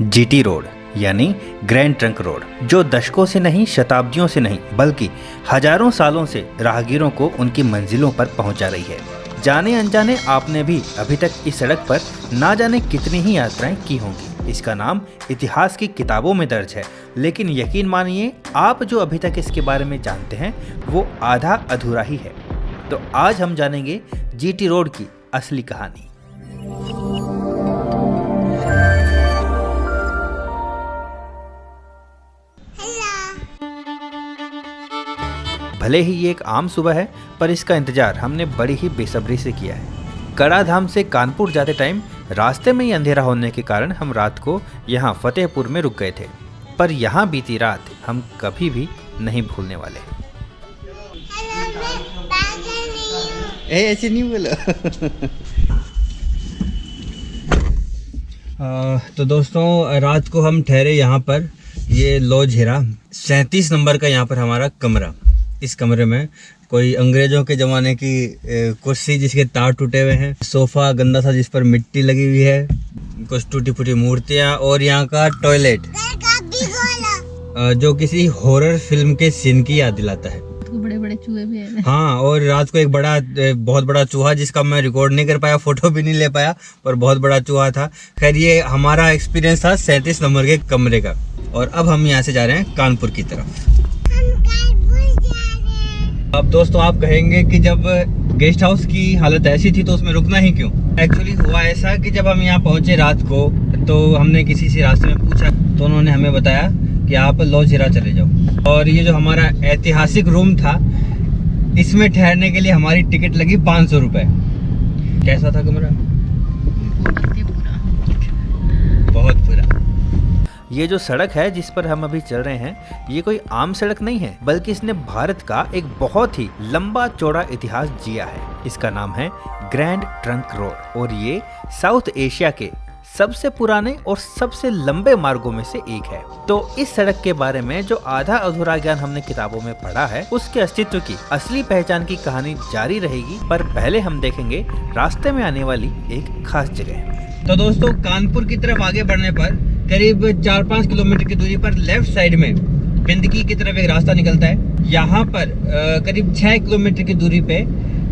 GT road यानी grand trunk road, जो दशकों से नहीं, शताब्दियों से नहीं, बल्कि हजारों सालों से राहगीरों को उनकी मंजिलों पर पहुंचा रही है। जाने अनजाने आपने भी अभी तक इस सड़क पर ना जाने कितनी ही यात्राएं की होंगी। इसका नाम इतिहास की किताबों में दर्ज है, लेकिन यकीन मानिए आप जो अभी तक इसके बारे में जानते हैं वो आधा अधूरा ही है। तो आज हम जानेंगे जीटी रोड की असली कहानी। भले ही ये एक आम सुबह है, पर इसका इंतजार हमने बड़ी ही बेसब्री से किया है। कड़ाधाम से कानपुर जाते टाइम रास्ते में ही अंधेरा होने के कारण हम रात को यहाँ फतेहपुर में रुक गए थे, पर यहाँ बीती रात हम कभी भी नहीं भूलने वाले। ऐसे नहीं बोला। तो दोस्तों, रात को हम ठहरे यहाँ पर, ये लॉज हेरा 37 नंबर का यहाँ पर हमारा कमरा। इस कमरे में कोई अंग्रेजों के ज़माने की कुर्सी जिसके तार टूटे हुए हैं, सोफ़ा गंदा सा जिस पर मिट्टी लगी हुई है, कुछ टूटी फूटी मूर्तियाँ और यहाँ का टॉयलेट जो किसी हॉरर फिल्म के सीन की याद दिलाता है। बड़े बड़े चूहे भी हैं। हाँ, और रात को एक बहुत बड़ा चूहा, जिसका मैं रिकॉर्ड नहीं कर पाया, फोटो भी नहीं ले पाया, पर बहुत बड़ा चूहा था। खैर, ये हमारा एक्सपीरियंस था 37 नंबर के कमरे का। और अब हम यहाँ से जा रहे हैं कानपुर की तरफ। अब दोस्तों, आप कहेंगे कि जब गेस्ट हाउस की हालत ऐसी थी तो उसमें रुकना ही क्यों। एक्चुअली हुआ ऐसा कि जब हम यहाँ पहुँचे रात को, तो हमने किसी से रास्ते में पूछा, तो उन्होंने हमें बताया कि आप लॉज हीरा चले जाओ। और ये जो हमारा ऐतिहासिक रूम था, इसमें ठहरने के लिए हमारी टिकट लगी 500 रुपये। कैसा था कमरा? बहुत बुरा। ये जो सड़क है जिस पर हम अभी चल रहे हैं, ये कोई आम सड़क नहीं है, बल्कि इसने भारत का एक बहुत ही लंबा चौड़ा इतिहास जिया है। इसका नाम है ग्रैंड ट्रंक रोड और ये साउथ एशिया के सबसे पुराने और सबसे लंबे मार्गों में से एक है। तो इस सड़क के बारे में जो आधा अधूरा ज्ञान हमने किताबों में पढ़ा है, उसके अस्तित्व की असली पहचान की कहानी जारी रहेगी। पर पहले हम देखेंगे रास्ते में आने वाली एक खास जगह। तो दोस्तों, कानपुर की तरफ आगे बढ़ने पर करीब 4-5 किलोमीटर की दूरी पर लेफ्ट साइड में बिंदगी की तरफ एक रास्ता निकलता है। यहाँ पर करीब 6 किलोमीटर की दूरी पे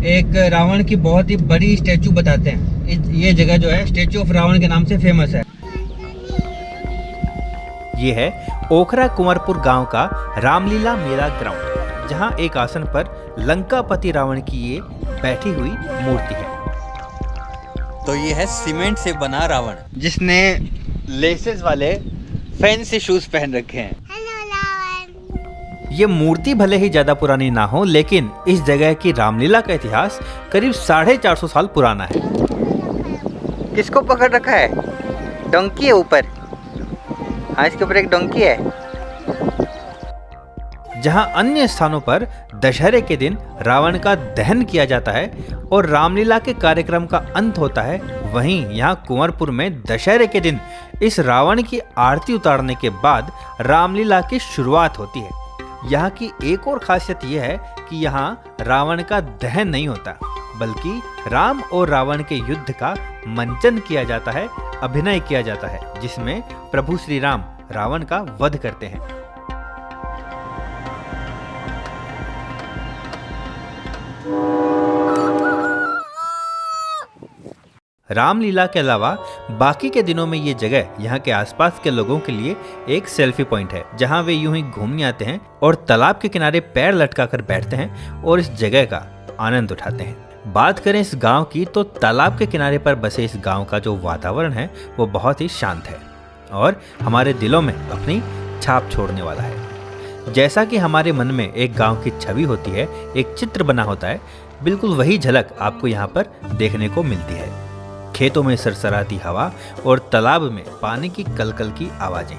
एक रावण की बहुत ही बड़ी स्टैचू बताते हैं। ये जगह जो है स्टैचू ऑफ रावण के नाम से फेमस है। ये है ओखरा कुंवरपुर गांव का रामलीला मेला ग्राउंड, जहां एक आसन पर लंकापति रावण की ये बैठी हुई मूर्ति है। तो ये है सीमेंट से बना रावण, जिसने लेसेस वाले फैंसी शूज पहन रखे हैं। ये मूर्ति भले ही ज्यादा पुरानी ना हो, लेकिन इस जगह की रामलीला का इतिहास करीब 450 साल पुराना है। किसको पकड़ रखा है? डोंकी है ऊपर। हाँ, इसके ऊपर एक डोंकी है। जहां अन्य स्थानों पर दशहरे के दिन रावण का दहन किया जाता है और रामलीला के कार्यक्रम का अंत होता है, वहीं यहाँ कुंवरपुर में दशहरे के दिन इस रावण की आरती उतारने के बाद रामलीला की शुरुआत होती है। यहाँ की एक और खासियत यह है कि यहाँ रावण का दहन नहीं होता, बल्कि राम और रावण के युद्ध का मंचन किया जाता है, अभिनय किया जाता है, जिसमें प्रभु श्री राम रावण का वध करते हैं। रामलीला के अलावा बाकी के दिनों में ये जगह यहाँ के आसपास के लोगों के लिए एक सेल्फी पॉइंट है, जहाँ वे यूं ही घूमने आते हैं और तालाब के किनारे पैर लटकाकर बैठते हैं और इस जगह का आनंद उठाते हैं। बात करें इस गांव की, तो तालाब के किनारे पर बसे इस गांव का जो वातावरण है वो बहुत ही शांत है और हमारे दिलों में अपनी छाप छोड़ने वाला है। जैसा कि हमारे मन में एक गाँव की छवि होती है, एक चित्र बना होता है, बिल्कुल वही झलक आपको यहाँ पर देखने को मिलती है। खेतों में सरसराती हवा और तालाब में पानी की कलकल की आवाजें,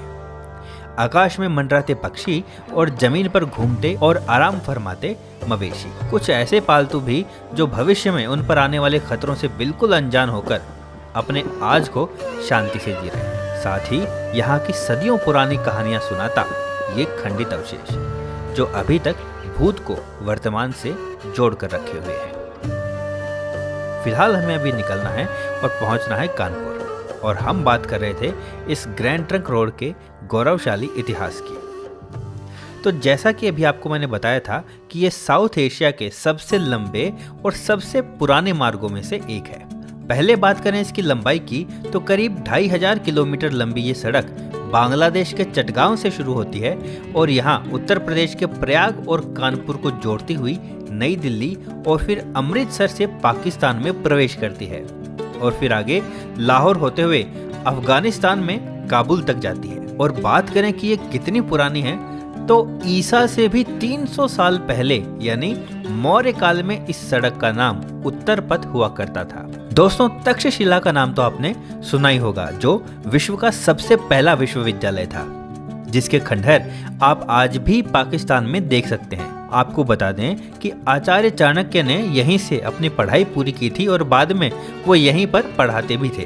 आकाश में मंडराते पक्षी और जमीन पर घूमते और आराम फरमाते मवेशी, कुछ ऐसे पालतू भी जो भविष्य में उन पर आने वाले खतरों से बिल्कुल अनजान होकर अपने आज को शांति से जी रहे हैं। साथ ही यहाँ की सदियों पुरानी कहानियां सुनाता ये खंडित अवशेष, जो अभी तक भूत को वर्तमान से जोड़ कर रखे हुए हैं। फिलहाल हमें अभी निकलना है और पहुंचना है कानपुर, और हम बात कर रहे थे इस ग्रैंड ट्रंक रोड के गौरवशाली इतिहास की। तो जैसा कि अभी आपको मैंने बताया था कि ये साउथ एशिया के सबसे लंबे और सबसे पुराने मार्गों में से एक है। पहले बात करें इसकी लंबाई की तो करीब 2500 किलोमीटर लंबी ये सड़क बांग्लादेश के चटगांव से शुरू होती है और यहाँ उत्तर प्रदेश के प्रयाग और कानपुर को जोड़ती हुई नई दिल्ली और फिर अमृतसर से पाकिस्तान में प्रवेश करती है और फिर आगे लाहौर होते हुए अफगानिस्तान में काबुल तक जाती है। और बात करें कि ये कितनी पुरानी है तो ईसा से भी 300 साल पहले यानी मौर्य काल में इस सड़क का नाम उत्तर पथ हुआ करता था। दोस्तों, तक्षशिला का नाम तो आपने सुना ही होगा, जो विश्व का सबसे पहला विश्वविद्यालय था, जिसके खंडहर आप आज भी पाकिस्तान में देख सकते हैं। आपको बता दें कि आचार्य चाणक्य ने यहीं से अपनी पढ़ाई पूरी की थी और बाद में वो यहीं पर पढ़ाते भी थे।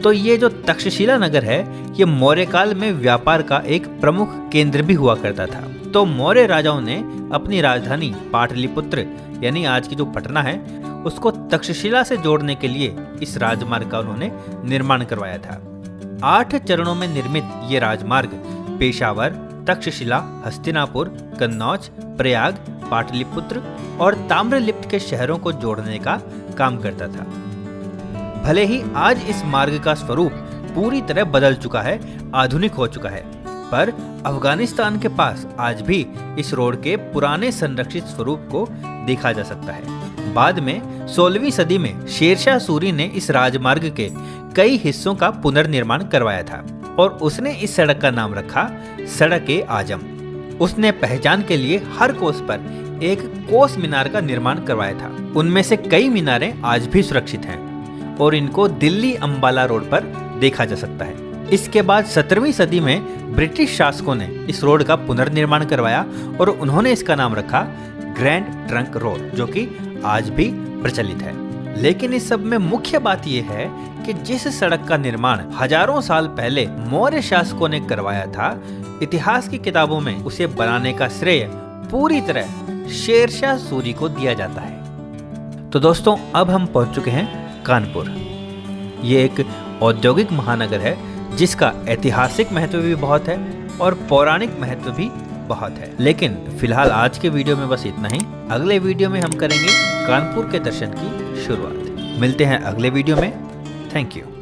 तो ये जो तक्षशिला नगर है ये मौर्य काल में व्यापार का एक प्रमुख केंद्र भी हुआ करता था। तो मौर्य राजाओं ने अपनी राजधानी पाटलिपुत्र यानी आज की जो पटना है उसको तक्षशिला से जोड़ने के लिए इस राजमार्ग का उन्होंने निर्माण करवाया था। 8 चरणों में निर्मित ये राजमार्ग पेशावर, तक्षशिला, हस्तिनापुर, कन्नौज, प्रयाग, पाटलिपुत्र और ताम्रलिप्त के शहरों को जोड़ने का काम करता था। भले ही आज इस मार्ग का स्वरूप पूरी तरह बदल चुका है, आधुनिक हो चुका है, पर अफगानिस्तान के पास आज भी इस रोड के पुराने संरक्षित स्वरूप को देखा जा सकता है। बाद में 16वीं सदी में शेरशाह सूरी ने इस राजमार्ग के कई हिस्सों का पुनर्निर्माण करवाया था और उसने इस सड़क का नाम रखा सड़क-ए-आजम। उसने पहचान के लिए हर कोस पर एक कोस मीनार का निर्माण करवाया था। उनमें से कई मीनारें आज भी सुरक्षित हैं और इनको दिल्ली अंबाला रोड पर देखा जा सकता है। इसके बाद 17वीं सदी में ब्रिटिश शासकों ने इस रोड का पुनर्निर्माण करवाया और उन्होंने इसका नाम रखा ग्रैंड ट्रंक रोड, जो कि आज भी प्रचलित है। लेकिन इस सब में मुख्य बात यह है कि जिस सड़क का निर्माण हजारों साल पहले मौर्य शासकों ने करवाया था, इतिहास की किताबों में उसे बनाने का श्रेय पूरी तरह शेरशाह सूरी को दिया जाता है। तो दोस्तों, अब हम पहुंच चुके हैं कानपुर। ये एक औद्योगिक महानगर है जिसका ऐतिहासिक महत्व भी बहुत है और पौराणिक महत्व भी बहुत है। लेकिन फिलहाल आज के वीडियो में बस इतना ही। अगले वीडियो में हम करेंगे कानपुर के दर्शन की शुरुआत। मिलते हैं अगले वीडियो में। Thank you.